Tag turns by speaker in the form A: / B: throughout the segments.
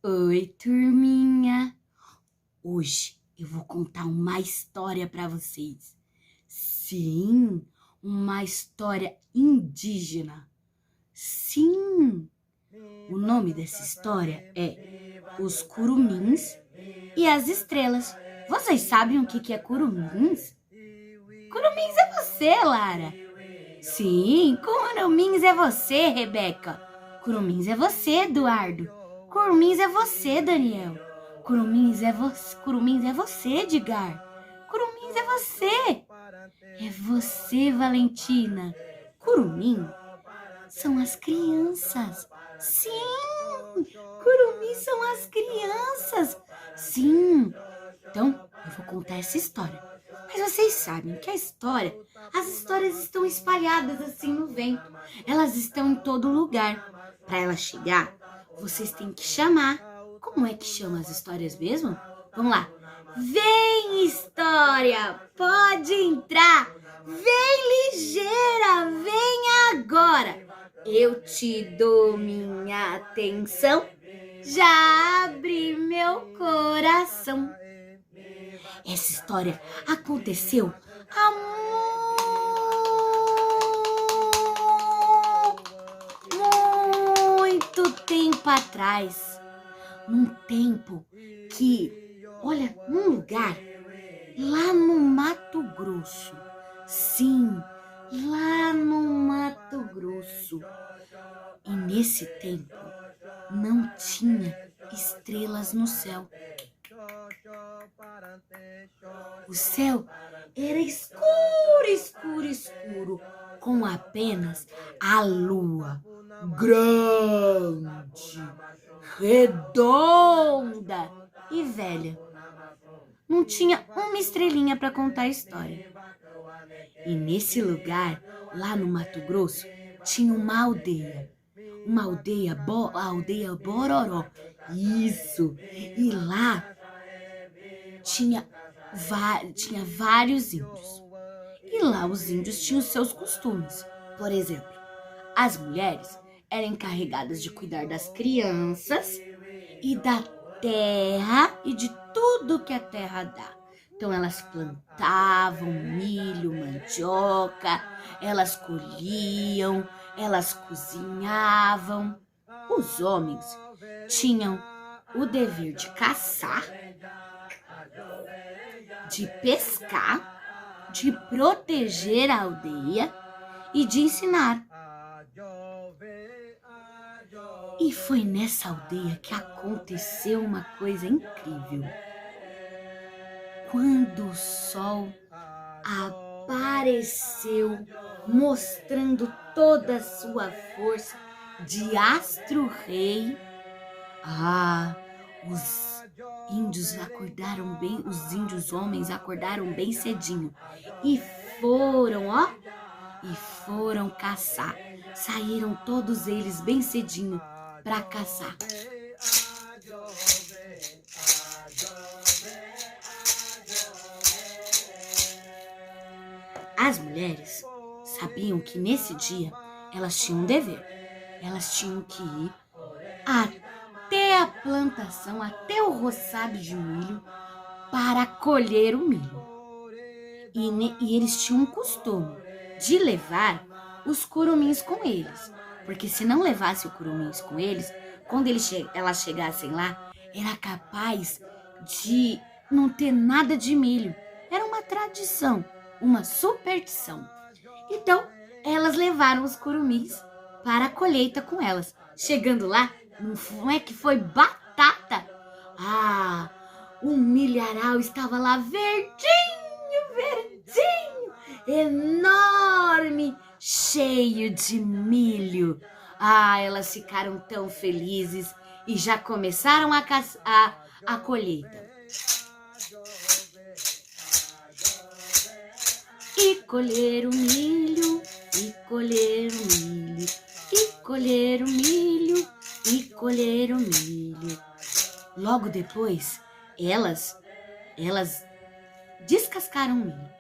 A: Oi, turminha! Hoje eu vou contar uma história para vocês. Sim, uma história indígena. Sim, o nome dessa história é Os Curumins e as Estrelas. Vocês sabem o que é curumins? Curumins é você, Lara. Sim, curumins é você, Rebeca. Curumins é você, Eduardo. Curumins é você, Daniel. Curumins é você, Edgar. Curumins é você. É você, Valentina. Curumim são as crianças. Sim, curumins são as crianças. Sim. Então, eu vou contar essa história. Mas vocês sabem que as histórias estão espalhadas assim no vento. Elas estão em todo lugar. Para ela chegar, vocês têm que chamar. Como é que chama as histórias mesmo? Vamos lá. Vem, história! Pode entrar! Vem, ligeira! Vem agora! Eu te dou minha atenção. Já abri meu coração. Essa história aconteceu há muito tempo atrás. Num tempo que, olha, num lugar lá no Mato Grosso. Sim, lá no Mato Grosso. E nesse tempo não tinha estrelas no céu. O céu era escuro, escuro, escuro, com apenas a lua grande, redonda e velha. Não tinha uma estrelinha para contar a história. E nesse lugar, lá no Mato Grosso, tinha uma aldeia. A aldeia Bororó. Isso! E lá tinha vários índios. E lá os índios tinham os seus costumes. Por exemplo, as mulheres eram encarregadas de cuidar das crianças e da terra e de tudo que a terra dá. Então elas plantavam milho, mandioca, elas colhiam, elas cozinhavam. Os homens tinham o dever de caçar, de pescar, de proteger a aldeia e de ensinar. E foi nessa aldeia que aconteceu uma coisa incrível. Quando o sol apareceu, mostrando toda a sua força de astro-rei, os índios homens acordaram bem cedinho e foram caçar. Saíram todos eles bem cedinho para caçar. As mulheres sabiam que nesse dia elas tinham um dever. Elas tinham que ir até a plantação, até o roçado de milho para colher o milho. E eles tinham um costume de levar os curumins com eles. Porque se não levasse o curumins com eles, quando elas chegassem lá, era capaz de não ter nada de milho. Era uma tradição, uma superstição. Então, elas levaram os curumins para a colheita com elas. Chegando lá, não é que foi batata. O milharal estava lá verdinho, verdinho, enorme, cheio de milho. Elas ficaram tão felizes e já começaram a colheita. E colher o milho, e colher o milho, e colher o milho, e colher o milho. Logo depois, elas descascaram milho.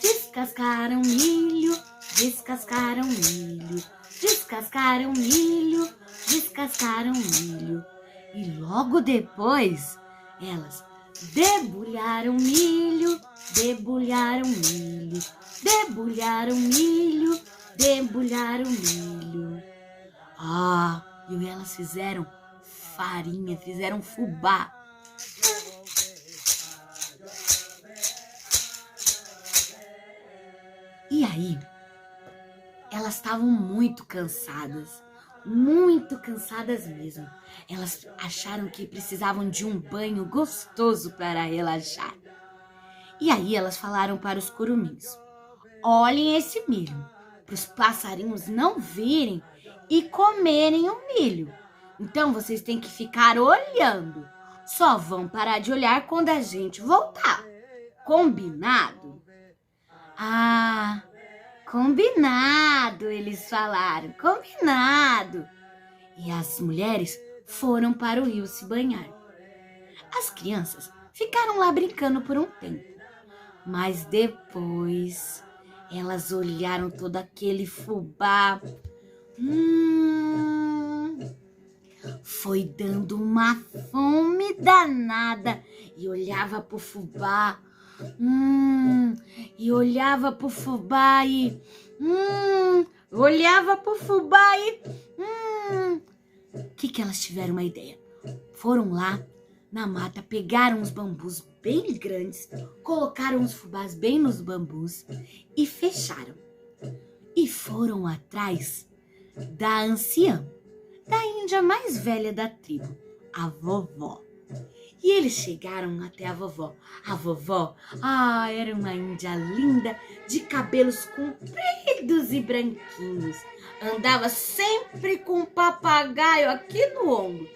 A: Descascaram milho, descascaram milho, descascaram milho, descascaram milho. E logo depois, elas debulharam milho, debulharam milho, debulharam milho, debulharam milho. E elas fizeram farinha, fizeram fubá. E aí, elas estavam muito cansadas mesmo. Elas acharam que precisavam de um banho gostoso para relaxar. E aí elas falaram para os curumins: olhem esse milho, para os passarinhos não virem e comerem o milho. Então vocês têm que ficar olhando. Só vão parar de olhar quando a gente voltar. Combinado? Combinado, eles falaram, combinado. E as mulheres foram para o rio se banhar. As crianças ficaram lá brincando por um tempo. Mas depois elas olharam todo aquele fubá. Foi dando uma fome danada. E olhava pro fubá. E olhava pro fubá e... olhava pro fubá e... que elas tiveram uma ideia. Foram lá na mata, pegaram os bambus bem grandes, colocaram os fubás bem nos bambus e fecharam. E foram atrás da anciã, da índia mais velha da tribo, a vovó. E eles chegaram até a vovó. A vovó, era uma índia linda, de cabelos compridos e branquinhos. Andava sempre com um papagaio aqui no ombro,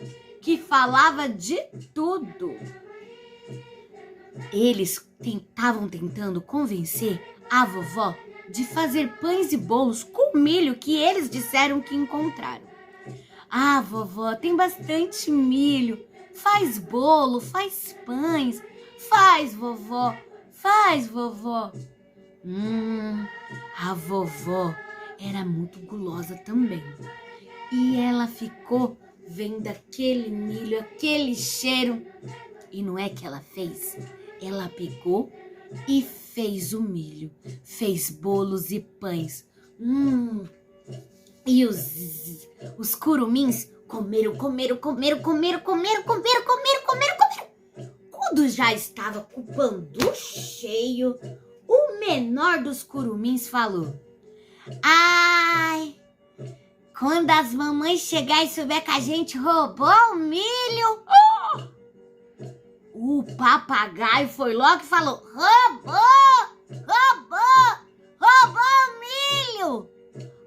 A: que falava de tudo. Eles estavam tentando convencer a vovó de fazer pães e bolos com milho que eles disseram que encontraram. Vovó, tem bastante milho. Faz bolo, faz pães. Faz, vovó. Faz, vovó. A vovó era muito gulosa também. E ela ficou vendo aquele milho, aquele cheiro. E não é que ela fez? Ela pegou e fez o milho. Fez bolos e pães. E os curumins comeram. Quando já estava com o pandu cheio, o menor dos curumins falou: quando as mamães chegarem e souber que a gente roubou o milho... O papagaio foi logo e falou: roubou o milho!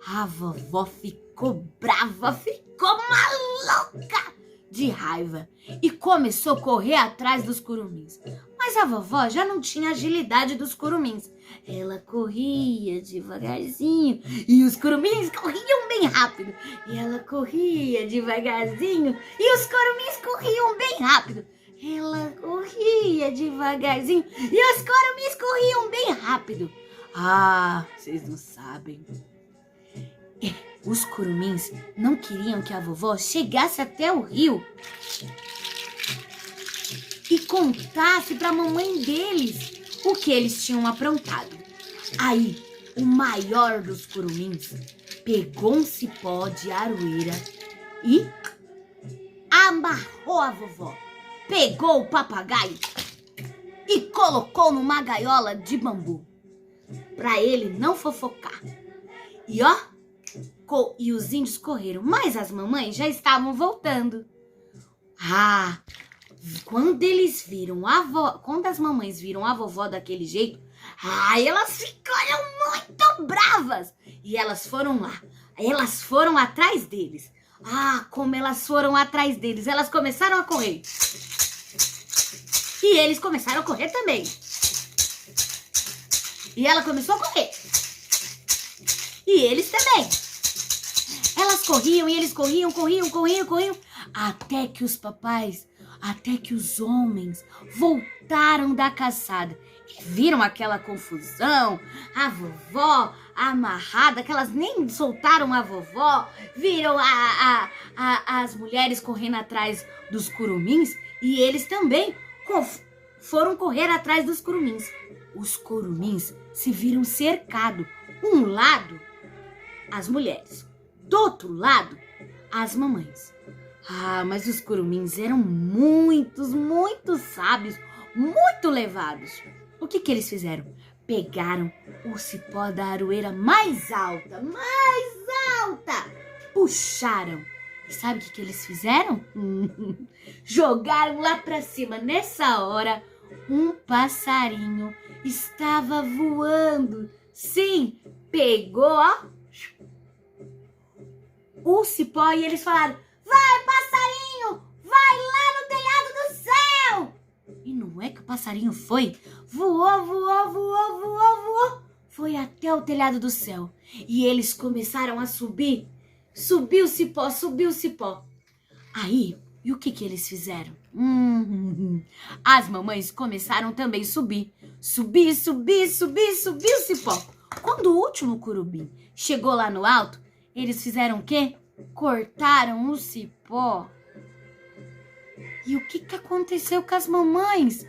A: A vovó ficou brava, ficou maluca de raiva e começou a correr atrás dos curumins. Mas a vovó já não tinha a agilidade dos curumins. Ela corria devagarzinho e os curumins corriam bem rápido. E ela corria devagarzinho e os curumins corriam bem rápido. Ela corria devagarzinho e os curumins corriam bem rápido. Vocês não sabem. Os curumins não queriam que a vovó chegasse até o rio e contasse para a mamãe deles o que eles tinham aprontado. Aí, o maior dos curumins pegou um cipó de aroeira e amarrou a vovó. Pegou o papagaio e colocou numa gaiola de bambu para ele não fofocar. E os índios correram, mas as mamães já estavam voltando. Quando eles viram quando as mamães viram a vovó daquele jeito, elas ficaram muito bravas. E elas foram lá, elas foram atrás deles. Como elas foram atrás deles, elas começaram a correr. E eles começaram a correr também. E ela começou a correr. E eles também. Elas corriam e eles corriam. até que os homens voltaram da caçada e viram aquela confusão, a vovó amarrada, que elas nem soltaram a vovó, viram as mulheres correndo atrás dos curumins e eles também foram correr atrás dos curumins. Os curumins se viram cercados, um lado as mulheres, do outro lado as mamães. Mas os curumins eram muito sábios, muito levados. O que eles fizeram? Pegaram o cipó da aroeira mais alta, puxaram. E sabe o que eles fizeram? Jogaram lá pra cima. Nessa hora, um passarinho estava voando. Sim, pegou, ó, o cipó e eles falaram: vai, passarinho, vai lá no telhado do céu. E não é que o passarinho foi? Voou. Foi até o telhado do céu. E eles começaram a subir. Subiu o cipó. Aí, e o que eles fizeram? As mamães começaram também a subir. Subir o cipó. Quando o último curumim chegou lá no alto, eles fizeram o quê? Cortaram o cipó. E o que aconteceu com as mamães?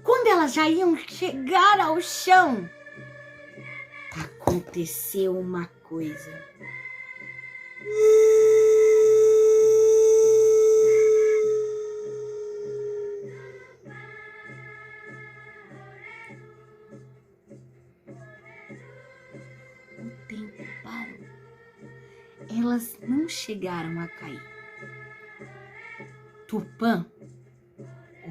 A: Quando elas já iam chegar ao chão, aconteceu uma coisa. O tempo parou. Elas não chegaram a cair. Tupã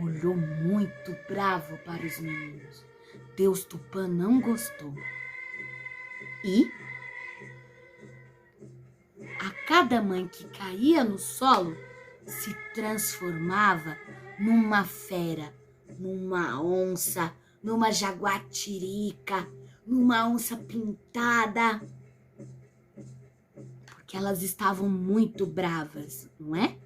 A: olhou muito bravo para os meninos. Deus Tupã não gostou. E a cada mãe que caía no solo se transformava numa fera, numa onça, numa jaguatirica, numa onça pintada. Porque elas estavam muito bravas, não é?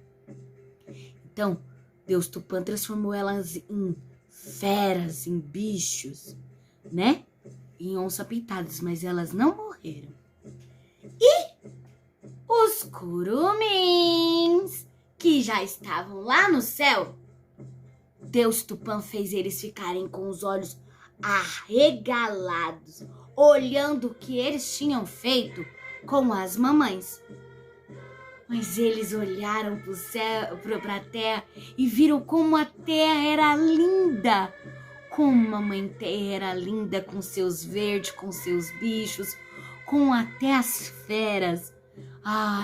A: Então, Deus Tupã transformou elas em feras, em bichos, né? Em onça pintadas, mas elas não morreram. E os curumins, que já estavam lá no céu, Deus Tupã fez eles ficarem com os olhos arregalados, olhando o que eles tinham feito com as mamães. Mas eles olharam para o céu, para a terra e viram como a terra era linda. Como a mãe terra era linda, com seus verdes, com seus bichos, com até as feras.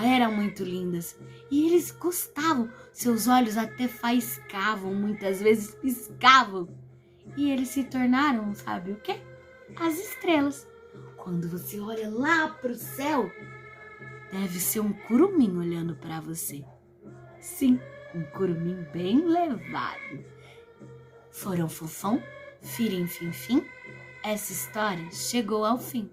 A: Eram muito lindas. E eles gostavam. Seus olhos até faiscavam, muitas vezes piscavam. E eles se tornaram, sabe o quê? As estrelas. Quando você olha lá para o céu, deve ser um curumim olhando para você. Sim, um curumim bem levado. Foram fofão, firim, fim, essa história chegou ao fim.